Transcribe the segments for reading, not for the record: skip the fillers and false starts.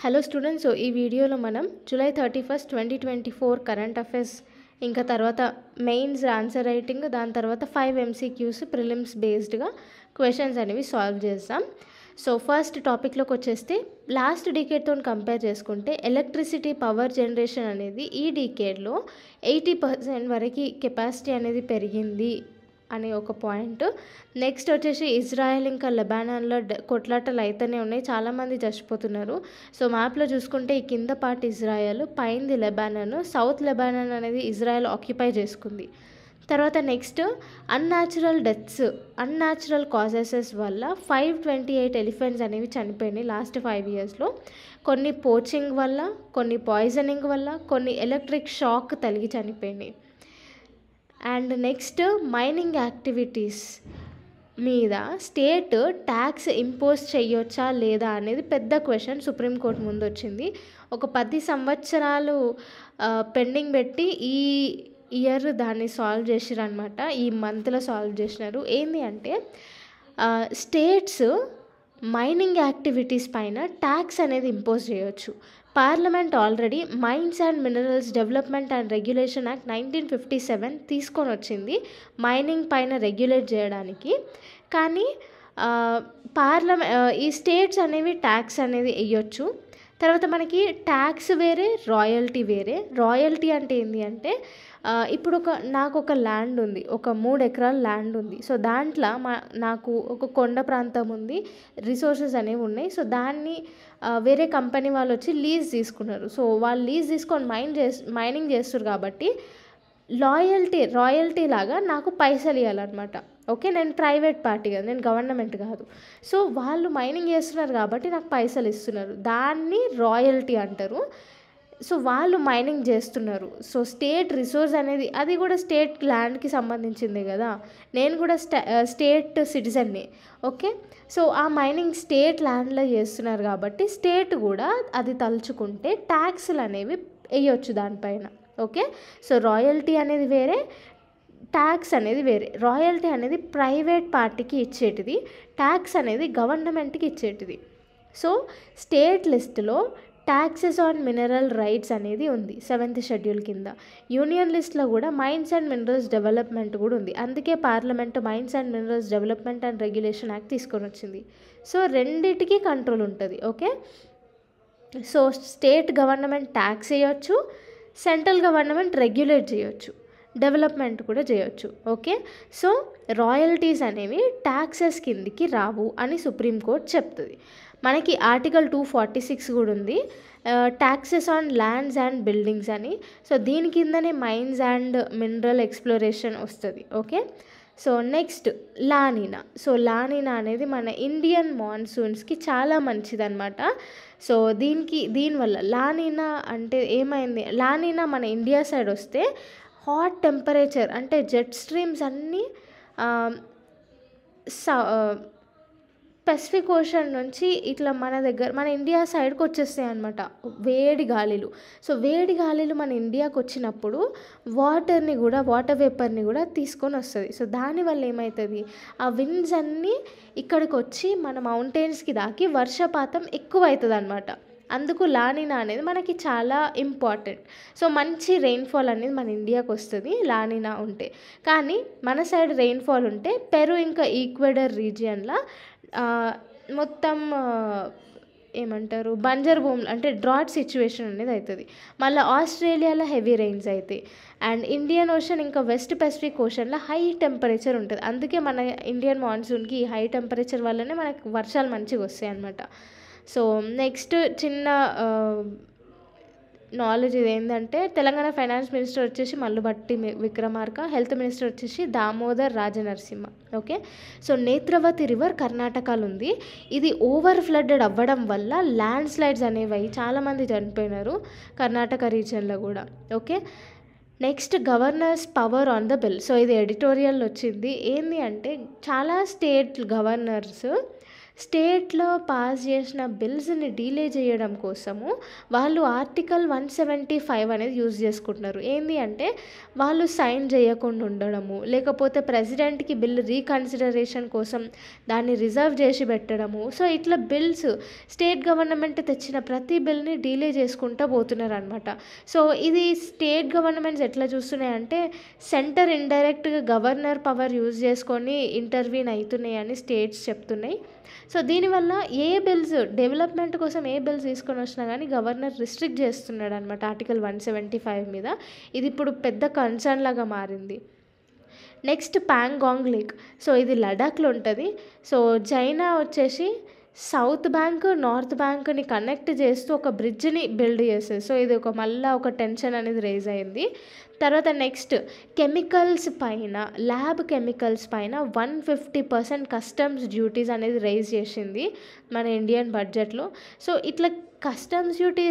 Hello students, so ఈ వీడియోలో మనం జూలై 31, 2024 కరెంట్ అఫైర్స్, ఇంకా తర్వాత మెయిన్స్ ఆన్సర్ రైటింగ్, దాని తర్వాత 5 MCQs ప్రిలిమ్స్ బేస్డ్గా క్వశ్చన్స్ అనేవి సాల్వ్ చేస్తాం. సో ఫస్ట్ టాపిక్లోకి వచ్చేస్తే లాస్ట్ డీకేడ్తో కంపేర్ చేసుకుంటే ఎలక్ట్రిసిటీ పవర్ జనరేషన్ అనేది ఈ డీకేడ్లో 80% వరకు కెపాసిటీ అనేది పెరిగింది అనే ఒక పాయింట్. నెక్స్ట్ వచ్చేసి ఇజ్రాయెల్ ఇంకా లెబానాన్లో కొట్లాటలు అయితేనే ఉన్నాయి, చాలామంది చచ్చిపోతున్నారు. సో మ్యాప్లో చూసుకుంటే ఈ కింద పార్ట్ ఇజ్రాయెల్, పైంది లెబానాన్, సౌత్ లెబానాన్ అనేది ఇజ్రాయెల్ ఆక్యుపై చేసుకుంది. తర్వాత నెక్స్ట్ అన్యాచురల్ డెత్స్, అన్యాచురల్ కాజెసెస్ వల్ల 528 ఎలిఫెంట్స్ అనేవి చనిపోయినాయి లాస్ట్ 5 yearsలో. కొన్ని పోచింగ్ వల్ల, కొన్ని పాయిజనింగ్ వల్ల, కొన్ని ఎలక్ట్రిక్ షాక్ తగిలి చనిపోయినాయి. అండ్ నెక్స్ట్ మైనింగ్ యాక్టివిటీస్ మీద స్టేట్ ట్యాక్స్ ఇంపోజ్ చేయొచ్చా లేదా అనేది పెద్ద క్వశ్చన్ సుప్రీంకోర్టు ముందు వచ్చింది. ఒక 10 సంవత్సరాలు పెండింగ్ పెట్టి ఈ ఇయర్ దాన్ని సాల్వ్ చేసిరు అనమాట. ఈ మంత్లో సాల్వ్ చేసినారు. ఏంటి అంటే స్టేట్స్ మైనింగ్ యాక్టివిటీస్ పైన ట్యాక్స్ అనేది ఇంపోజ్ చేయొచ్చు. Parliament already mines and minerals development and regulation act 1957 తీసుకొని వచ్చింది మైనింగ్ పైన రెగ్యులేట్ చేయడానికి. కానీ ఈ స్టేట్స్ అనేవి ట్యాక్స్ అనేది వేయొచ్చు. తర్వాత మనకి ట్యాక్స్ వేరే, రాయల్టీ వేరే. రాయల్టీ అంటే ఏంటి అంటే ఇప్పుడు నాకు ఒక ల్యాండ్ ఉంది, ఒక 3 ఎకరాల ల్యాండ్ ఉంది. సో దాంట్లో నాకు ఒక కొండ ప్రాంతం ఉంది, రిసోర్సెస్ అనేవి ఉన్నాయి. సో దాన్ని వేరే కంపెనీ వాళ్ళు వచ్చి లీజ్ తీసుకున్నారు. సో వాళ్ళు లీజ్ తీసుకొని మైనింగ్ చేస్తారు కాబట్టి రాయల్టీ లాగా నాకు పైసలు ఇవ్వాలన్నమాట. ఓకే, నేను ప్రైవేట్ పార్టీ కదా, నేను గవర్నమెంట్ కాదు. సో వాళ్ళు మైనింగ్ చేస్తున్నారు కాబట్టి నాకు పైసలు ఇస్తున్నారు, దాన్ని రాయల్టీ అంటారు. సో వాళ్ళు మైనింగ్ చేస్తున్నారు. సో స్టేట్ రిసోర్స్ అనేది అది కూడా స్టేట్ ల్యాండ్కి సంబంధించిందే కదా, నేను కూడా స్టేట్ సిటిజన్ని. ఓకే, సో ఆ మైనింగ్ స్టేట్ ల్యాండ్లో చేస్తున్నారు కాబట్టి స్టేట్ కూడా అది తలుచుకుంటే ట్యాక్స్లు అనేవి వేయొచ్చు దానిపైన. ఓకే, సో రాయల్టీ అనేది వేరే, ట్యాక్స్ అనేది వేరే. రాయల్టీ అనేది ప్రైవేట్ పార్టీకి ఇచ్చేటిది, ట్యాక్స్ అనేది గవర్నమెంట్కి ఇచ్చేటిది. సో స్టేట్ లిస్టులో ట్యాక్సెస్ ఆన్ మినరల్ రైట్స్ అనేది ఉంది 7th షెడ్యూల్ కింద. యూనియన్ లిస్ట్లో కూడా మైన్స్ అండ్ మినరల్స్ డెవలప్మెంట్ కూడా ఉంది. అందుకే parliament mines and minerals development and regulation act తీసుకొని వచ్చింది. సో రెండిటికి కంట్రోల్ ఉంటుంది. Okay, so state government tax వేయొచ్చు, సెంట్రల్ గవర్నమెంట్ రెగ్యులేట్ చేయొచ్చు, డెవలప్మెంట్ కూడా చేయొచ్చు. ఓకే, సో రాయల్టీస్ అనేవి ట్యాక్సెస్ కిందికి రావు అని సుప్రీంకోర్టు చెప్తుంది. మనకి ఆర్టికల్ 246 కూడా ఉంది, taxes on lands and buildings అని. సో దీని కిందనే మైన్స్ అండ్ మినరల్ ఎక్స్ప్లోరేషన్ వస్తుంది. Okay, so next La Niña. So La Niña అనేది మన ఇండియన్ మాన్సూన్స్కి చాలా మంచిదన్నమాట. సో దీనివల్ల లానినా అంటే ఏమైంది, లానినా మన ఇండియా సైడ్ వస్తే హాట్ టెంపరేచర్ అంటే జెట్ స్ట్రీమ్స్ అన్నీ పసిఫిక్ ఓషన్ నుంచి ఇట్లా మన ఇండియా సైడ్కి వచ్చేస్తాయి అనమాట వేడి గాలిలు. సో వేడి గాలిలు మన ఇండియాకి వచ్చినప్పుడు వాటర్ వేపర్ని కూడా తీసుకొని వస్తుంది. సో దానివల్ల ఏమవుతుంది, ఆ విండ్స్ అన్నీ ఇక్కడికి వచ్చి మన మౌంటైన్స్కి దాకి వర్షపాతం ఎక్కువ అవుతుంది అనమాట. అందుకు లానినా అనేది మనకి చాలా ఇంపార్టెంట్. సో మంచి రెయిన్ఫాల్ అనేది మన ఇండియాకి వస్తుంది లానినా ఉంటే. కానీ మన సైడ్ రెయిన్ఫాల్ ఉంటే పెరు ఇంకా ఈక్వెడర్ రీజియన్లో మొత్తం ఏమంటారు బంజర్ భూములు అంటే డ్రాట్ సిచ్యువేషన్ అనేది అవుతుంది. మళ్ళీ ఆస్ట్రేలియాలో హెవీ రెయిన్స్ అవుతాయి. అండ్ ఇండియన్ ఓషన్ ఇంకా వెస్ట్ పసిఫిక్ ఓషన్లో హై టెంపరేచర్ ఉంటుంది. అందుకే మన ఇండియన్ మాన్సూన్కి ఈ హై టెంపరేచర్ వల్లనే మనకు వర్షాలు మంచిగా వస్తాయి అన్నమాట. సో నెక్స్ట్ చిన్న నాలెడ్జ్ ఇది ఏంటంటే తెలంగాణ ఫైనాన్స్ మినిస్టర్ వచ్చేసి మల్లుబట్టి విక్రమార్క, హెల్త్ మినిస్టర్ వచ్చేసి Damodar Rajanarasimha. Okay, so Netravathi river కర్ణాటకలో ఉంది. ఇది ఓవర్ ఫ్లడెడ్ అవ్వడం వల్ల ల్యాండ్ స్లైడ్స్ అనేవి చాలామంది చనిపోయినారు కర్ణాటక రీజియన్లో కూడా. Okay, next governors power on the bill. So ఇది ఎడిటోరియల్ వచ్చింది. ఏంటి అంటే చాలా స్టేట్ గవర్నర్స్ స్టేట్లో పాస్ చేసిన బిల్స్ని డీలే చేయడం కోసము వాళ్ళు ఆర్టికల్ 175 అనేది యూజ్ చేసుకుంటున్నారు. ఏంది అంటే వాళ్ళు సైన్ చేయకుండా ఉండడము, లేకపోతే ప్రెసిడెంట్కి బిల్ రీకన్సిడరేషన్ కోసం దాన్ని రిజర్వ్ చేసి పెట్టడము. సో ఇట్లా బిల్స్ స్టేట్ గవర్నమెంట్ తెచ్చిన ప్రతి బిల్ని డీలే చేసుకుంటూ పోతున్నారు అనమాట. సో ఇది స్టేట్ గవర్నమెంట్స్ ఎట్లా చూస్తున్నాయంటే సెంటర్ ఇండైరెక్ట్గా గవర్నర్ పవర్ యూజ్ చేసుకొని ఇంటర్వ్యూన్ అవుతున్నాయని స్టేట్స్ చెప్తున్నాయి. సో దీనివల్ల ఏ బిల్స్ డెవలప్మెంట్ కోసం ఏ బిల్స్ తీసుకొని వచ్చినా కానీ గవర్నర్ రిస్ట్రిక్ట్ చేస్తున్నాడు అనమాట ఆర్టికల్ 175 మీద. ఇది ఇప్పుడు పెద్ద కన్సర్న్ లాగా మారింది. Next Pangong lake. సో ఇది లడాఖ్లో ఉంటుంది. సో చైనా వచ్చేసి సౌత్ బ్యాంక్ నార్త్ బ్యాంక్ని కనెక్ట్ చేస్తూ ఒక బ్రిడ్జ్ని బిల్డ్ చేసేది. సో ఇది మళ్ళీ ఒక టెన్షన్ అనేది రేజ్ అయింది. తర్వాత నెక్స్ట్ కెమికల్స్ పైన, ల్యాబ్ కెమికల్స్ పైన 150% కస్టమ్స్ డ్యూటీస్ అనేది రేజ్ చేసింది మన ఇండియన్ బడ్జెట్లో. సో ఇట్లా కస్టమ్స్ డ్యూటీ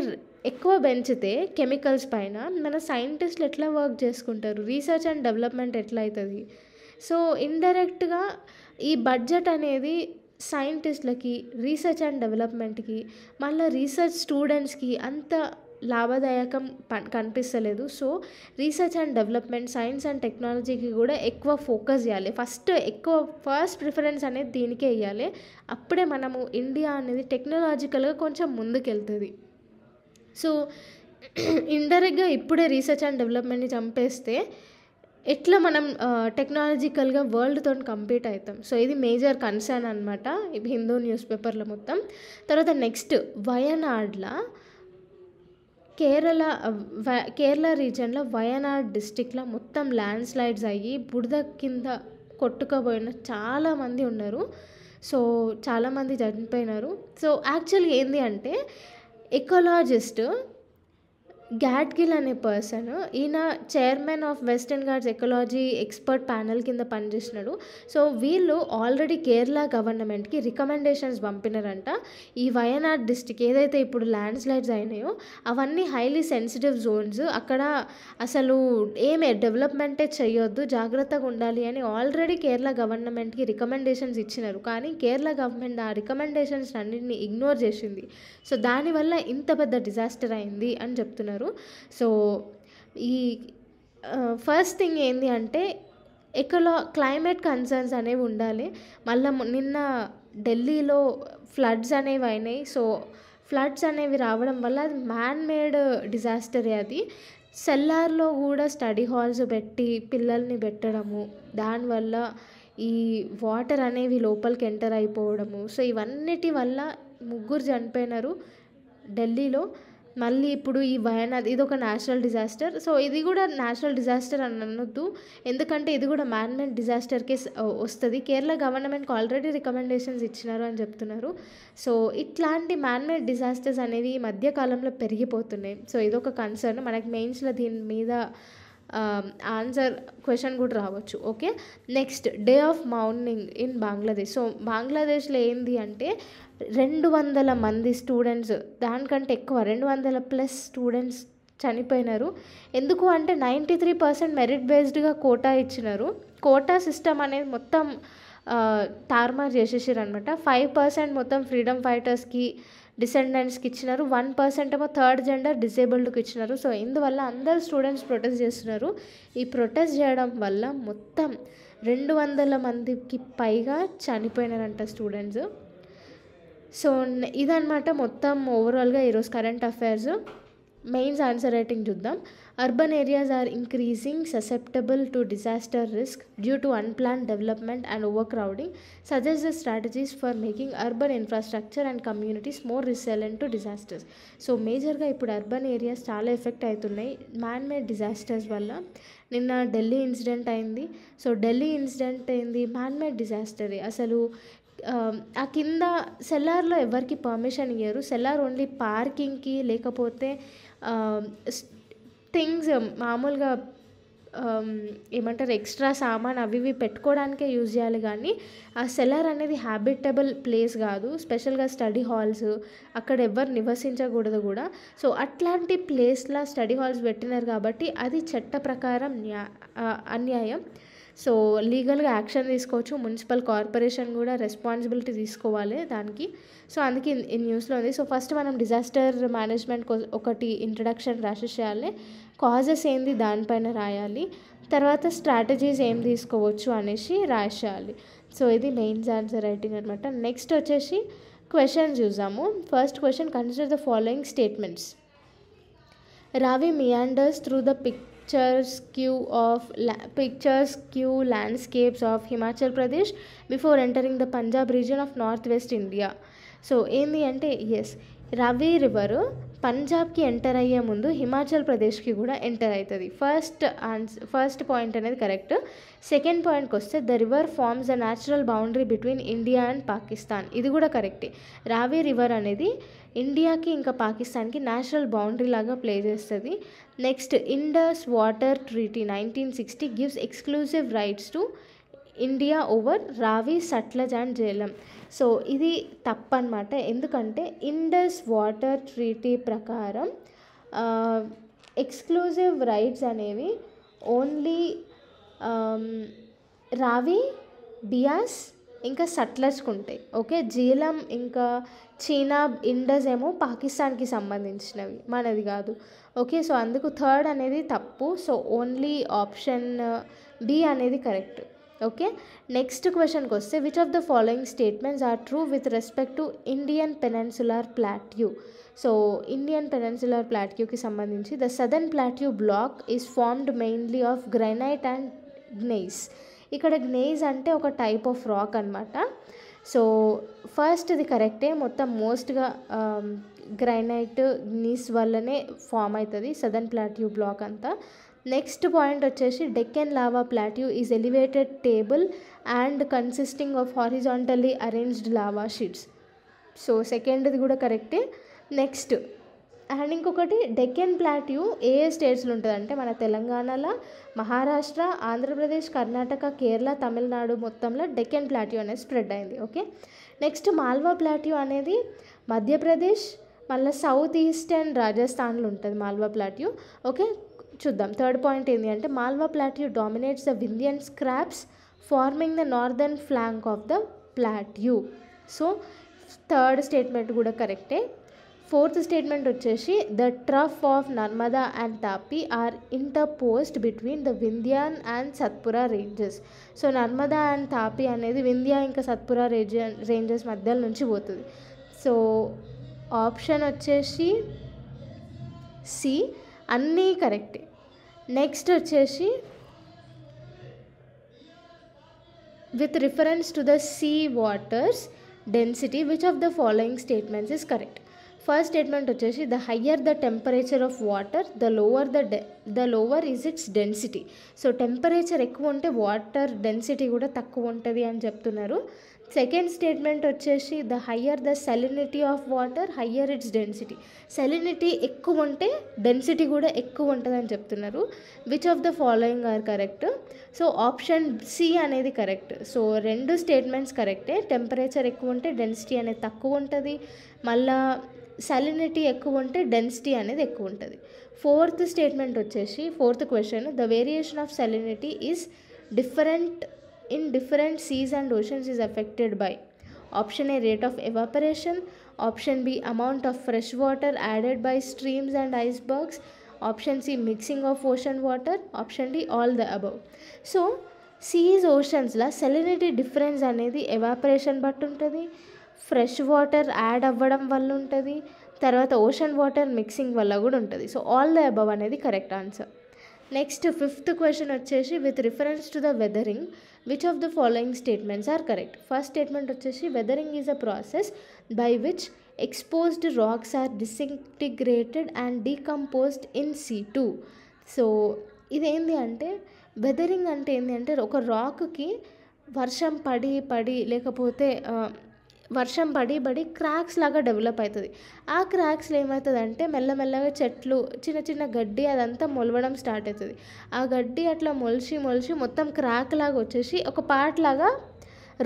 ఎక్కువ పెంచితే కెమికల్స్ పైన మన సైంటిస్టులు ఎట్లా వర్క్ చేసుకుంటారు, రీసెర్చ్ అండ్ డెవలప్మెంట్ ఎట్లా అవుతుంది. సో ఇండైరెక్ట్గా ఈ బడ్జెట్ అనేది సైంటిస్టులకి, రీసెర్చ్ అండ్ డెవలప్మెంట్కి, మళ్ళీ రీసెర్చ్ స్టూడెంట్స్కి అంత లాభదాయకం కనిపిస్తలేదు. So research and development, science and టెక్నాలజీకి కూడా ఎక్కువ ఫోకస్ చేయాలి. ఫస్ట్ ప్రిఫరెన్స్ అనేది దీనికే ఇవ్వాలి. అప్పుడే మనము ఇండియా అనేది టెక్నాలజికల్గా కొంచెం ముందుకెళ్తుంది. సో ఇండైరెక్ట్గా ఇప్పుడే రీసెర్చ్ అండ్ డెవలప్మెంట్ని చంపేస్తే ఎట్లా మనం టెక్నాలజికల్గా వరల్డ్తో కంపీట్ అవుతాం. సో ఇది మేజర్ కన్సర్న్ అనమాట హిందూ న్యూస్ పేపర్లో మొత్తం. తర్వాత నెక్స్ట్ వయనాడ్లో కేరళ రీజన్లో వయనాడ్ డిస్టిక్లో మొత్తం ల్యాండ్ స్లైడ్స్ అయ్యి బురద కింద కొట్టుకుపోయిన చాలామంది ఉన్నారు. సో చాలామంది చనిపోయినారు. సో యాక్చువల్గా ఏంది అంటే ఎకాలజిస్ట్ గ్యాడ్గిల్ అనే పర్సన్, ఈయన chairman of western Ghats ecology expert panel కింద పనిచేసినాడు. సో వీళ్ళు ఆల్రెడీ కేరళ గవర్నమెంట్కి రికమెండేషన్స్ పంపినారంట. ఈ వయనాడ్ డిస్టిక్ ఏదైతే ఇప్పుడు ల్యాండ్ స్లైడ్స్ అయినాయో అవన్నీ హైలీ సెన్సిటివ్ జోన్స్, అక్కడ అసలు ఏమే డెవలప్మెంటే చేయొద్దు, జాగ్రత్తగా ఉండాలి అని ఆల్రెడీ కేరళ గవర్నమెంట్కి రికమెండేషన్స్ ఇచ్చినారు. కానీ కేరళ గవర్నమెంట్ ఆ రికమెండేషన్స్ అన్నింటినీ ఇగ్నోర్ చేసింది. సో దానివల్ల ఇంత పెద్ద డిజాస్టర్ అయింది అని చెప్తున్నారు. సో ఈ ఫస్ట్ థింగ్ ఏంది అంటే క్లైమేట్ కన్సర్న్స్ అనేవి ఉండాలి. మళ్ళీ నిన్న ఢిల్లీలో ఫ్లడ్స్ అనేవి అయినాయి. సో ఫ్లడ్స్ అనేవి రావడం వల్ల అది మ్యాన్ మేడ్ డిజాస్టరే. అది సెల్లార్లో కూడా స్టడీ హాల్స్ పెట్టి పిల్లల్ని పెట్టడము, దానివల్ల ఈ వాటర్ అనేవి లోపలికి ఎంటర్ అయిపోవడము. సో ఇవన్నిటి వల్ల 3 చనిపోయినారు ఢిల్లీలో. మళ్ళీ ఇప్పుడు ఈ వయనాడ్ ఇది ఒక న్యాచురల్ డిజాస్టర్. సో ఇది కూడా న్యాచురల్ డిజాస్టర్ అని అనొద్దు, ఎందుకంటే ఇది కూడా మ్యాన్ మేడ్ డిజాస్టర్కే వస్తుంది. కేరళ గవర్నమెంట్కి ఆల్రెడీ రికమెండేషన్స్ ఇచ్చినారు అని చెప్తున్నారు. సో ఇట్లాంటి మ్యాన్ మేడ్ డిజాస్టర్స్ అనేవి ఈ మధ్యకాలంలో పెరిగిపోతున్నాయి. సో ఇదొక కన్సర్న్. మనకి మెయిన్స్లో దీని మీద ఆన్సర్ క్వశ్చన్ కూడా రావచ్చు. Okay, next day of mourning in Bangladesh. So బంగ్లాదేశ్లో ఏంది అంటే 200 మంది స్టూడెంట్స్, దానికంటే ఎక్కువ 200+ స్టూడెంట్స్ చనిపోయినారు. ఎందుకు అంటే 93% మెరిట్ బేస్డ్గా కోటా ఇచ్చినారు. కోటా సిస్టమ్ అనేది మొత్తం తారుమారు చేసేసారు అనమాట. 5% మొత్తం ఫ్రీడమ్ ఫైటర్స్కి, డిసెండెంట్స్కి ఇచ్చినారు. 1% ఏమో థర్డ్ జెండర్ డిసేబుల్డ్కి ఇచ్చినారు. సో ఇందువల్ల అందరు స్టూడెంట్స్ ప్రొటెస్ట్ చేస్తున్నారు. ఈ ప్రొటెస్ట్ చేయడం వల్ల మొత్తం 200 మందికి పైగా చనిపోయినారంట స్టూడెంట్స్. సో ఇదన్నమాట మొత్తం ఓవరాల్గా ఈరోజు current affairs. Mains answer writing చూద్దాం. Urban areas are increasing susceptible to disaster risk due to unplanned development and overcrowding. Suggest the strategies for making urban infrastructure and communities more resilient to disasters. So మేజర్గా ఇప్పుడు urban areas చాలా effect అవుతున్నాయి man made disasters వల్ల. నిన్న Delhi incident అయింది. So Delhi incident అయింది man made డిజాస్టరే. అసలు ఆ కింద సెల్లార్లో ఎవరికి పర్మిషన్ ఇయ్యరు. సెల్లార్ ఓన్లీ పార్కింగ్కి, లేకపోతే థింగ్స్ మామూలుగా ఏమంటారు ఎక్స్ట్రా సామాన్ అవి ఇవి పెట్టుకోవడానికే యూజ్ చేయాలి. కానీ ఆ సెల్లార్ అనేది హ్యాబిటబుల్ ప్లేస్ కాదు. స్పెషల్గా స్టడీ హాల్స్ అక్కడ ఎవరు నివసించకూడదు కూడా. సో అట్లాంటి ప్లేస్లో స్టడీ హాల్స్ పెట్టినారు కాబట్టి అది చట్ట ప్రకారం అన్యాయం. సో లీగల్గా యాక్షన్ తీసుకోవచ్చు, మున్సిపల్ కార్పొరేషన్ కూడా రెస్పాన్సిబిలిటీ తీసుకోవాలి దానికి. సో అందుకే ఈ న్యూస్లో ఉంది. సో ఫస్ట్ మనం డిజాస్టర్ మేనేజ్మెంట్ ఒకటి ఇంట్రడక్షన్ రాసేసేయాలి, కాజెస్ ఏంది దానిపైన రాయాలి, తర్వాత స్ట్రాటజీస్ ఏం తీసుకోవచ్చు అనేసి రాసేయాలి. సో ఇది మెయిన్స్ ఆన్సర్ రైటింగ్ అనమాట. నెక్స్ట్ వచ్చేసి క్వశ్చన్ చూద్దాము. First question, consider the following statements. Ravi meanders through the picturesque landscapes of Himachal Pradesh before entering the Punjab region of northwest India. So ఏంది అంటే yes, Ravi river పంజాబ్కి enter అయ్యే ముందు హిమాచల్ ప్రదేశ్కి కూడా ఎంటర్ అవుతుంది. ఫస్ట్ పాయింట్ అనేది కరెక్ట్. సెకండ్ పాయింట్కి వస్తే the river forms the natural boundary between India and Pakistan, ఇది కూడా కరెక్టే. రావి రివర్ అనేది ఇండియాకి ఇంకా పాకిస్తాన్కి నేషనల్ బౌండరీ లాగా ప్లే చేస్తుంది. Next, Indus water treaty 1960 gives exclusive rights to India over Ravi, Sutlej and Jhelum. So ఇది తప్పనమాట, ఎందుకంటే ఇండస్ వాటర్ ట్రీటీ ప్రకారం ఎక్స్క్లూజివ్ రైట్స్ అనేవి ఓన్లీ రావి, బియాస్ ఇంకా సట్లజ్కి ఉంటాయి. ఓకే, జీలం ఇంకా చీనాబ్, ఇండస్ ఏమో పాకిస్తాన్కి సంబంధించినవి, మనది కాదు. ఓకే, సో అందుకు థర్డ్ అనేది తప్పు. సో ఓన్లీ ఆప్షన్ బి అనేది కరెక్ట్. ఓకే, నెక్స్ట్ క్వశ్చన్కి వస్తే, which of the following statements are true with respect to Indian peninsular plateau. So Indian peninsular ప్లాట్యూకి సంబంధించి, the southern plateau block is formed mainly of granite and gneiss. ఇక్కడ gneiss అంటే ఒక type of rock అనమాట. So first ఇది కరెక్టే, మొత్తం మోస్ట్గా గ్రైనైట్, గ్నీస్ వల్లనే ఫామ్ అవుతుంది సదర్న్ ప్లాట్యూ బ్లాక్ అంతా. నెక్స్ట్ పాయింట్ వచ్చేసి, Deccan lava plateau is elevated table and consisting of horizontally arranged lava sheets. So సెకండ్ది కూడా కరెక్టే. నెక్స్ట్ అండ్ ఇంకొకటి, డెక్కన్ ప్లాట్యూ ఏ స్టేట్స్లో ఉంటుంది అంటే మన తెలంగాణలో, మహారాష్ట్ర, ఆంధ్రప్రదేశ్, కర్ణాటక, కేరళ, తమిళనాడు మొత్తంలో డెక్కన్ ప్లాట్యూ అనేది స్ప్రెడ్ అయింది. ఓకే, నెక్స్ట్ మాల్వా ప్లాట్యూ అనేది మధ్యప్రదేశ్, మళ్ళీ సౌత్ ఈస్టర్న్ రాజస్థాన్లో ఉంటుంది మాల్వా ప్లాట్యూ. ఓకే, చూద్దాం. థర్డ్ పాయింట్ ఏంటి అంటే, Malwa plateau dominates the Vindhyan scarps forming the northern flank of the plateau. So third statement కూడా కరెక్టే. ఫోర్త్ స్టేట్మెంట్ వచ్చేసి, the trough of Narmada and Tapi are interposed between the Vindhyan and Satpura ranges. So Narmada and Tapi అనేది వింధ్యా ఇంకా Satpura ranges మధ్యలో నుంచి పోతుంది. సో ఆప్షన్ వచ్చేసి C, అన్నీ కరెక్టే. నెక్స్ట్ వచ్చేసి, with reference to the sea waters density which of the following statements is correct. First statement వచ్చేసి, the higher the temperature of water the lower is its density. So temperature ఎక్కువ ఉంటే water density కూడా తక్కువ ఉంటుంది అని చెప్తున్నారు. Second statement వచ్చేసి, the higher the salinity of water higher its density. Salinity ఎక్కువ ఉంటే డెన్సిటీ కూడా ఎక్కువ ఉంటుంది అని చెప్తున్నారు. Which of the following are correct. So option C అనేది కరెక్ట్. సో రెండు స్టేట్మెంట్స్ కరెక్టే. టెంపరేచర్ ఎక్కువ ఉంటే డెన్సిటీ అనేది తక్కువ ఉంటుంది, మళ్ళా సెలినిటీ ఎక్కువ ఉంటే డెన్సిటీ అనేది ఎక్కువ ఉంటుంది. ఫోర్త్ స్టేట్మెంట్ వచ్చేసి, fourth question, the variation of salinity is different in different seas and oceans is affected by. Option A, rate of evaporation. Option B, amount of fresh water added by streams and icebergs. Option C, mixing of ocean water. Option D, all the above. So seas, oceans la salinity difference అనేది evaporation బట్టి ఉంటుంది, fresh water add అవ్వడం వల్ల ఉంటుంది, తర్వాత ocean water mixing వల్ల కూడా ఉంటుంది. సో ఆల్ ద అబవ్ అనేది correct answer. Next fifth question వచ్చేసి, with reference to the weathering which of the following statements are correct. First statement వచ్చేసి, weathering is a process by which exposed rocks are disintegrated and decomposed in C2. So ఇదేంటి అంటే, weathering అంటే ఏంటి అంటే, ఒక రాక్కి వర్షం పడి లేకపోతే వర్షం పడి క్రాక్స్ లాగా డెవలప్ అవుతుంది. ఆ క్రాక్స్లో ఏమవుతుందంటే మెల్లమెల్లగా చెట్లు, చిన్న చిన్న గడ్డి అదంతా మొలవడం స్టార్ట్ అవుతుంది. ఆ గడ్డి అట్లా మొలిచి మొత్తం క్రాక్ లాగా వచ్చేసి ఒక పార్ట్ లాగా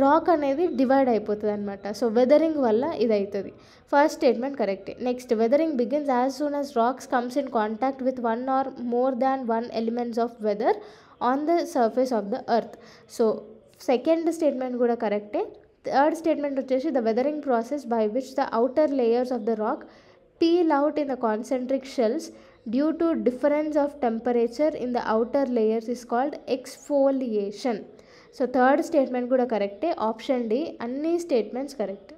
రాక్ అనేది డివైడ్ అయిపోతుంది అనమాట. సో వెదరింగ్ వల్ల ఇది అవుతుంది. ఫస్ట్ స్టేట్మెంట్ కరెక్టే. Next, weathering begins as soon as rocks comes in contact with one or more than one elements of weather on the surface of the earth. So second statement కూడా కరెక్టే. Third statement వచ్చేసి the weathering process by which the outer layers of the rock peel out in the concentric shells due to difference of temperature in the outer layers is called exfoliation. So third statement కూడా కరెక్టే. Option D అన్ని statements correct.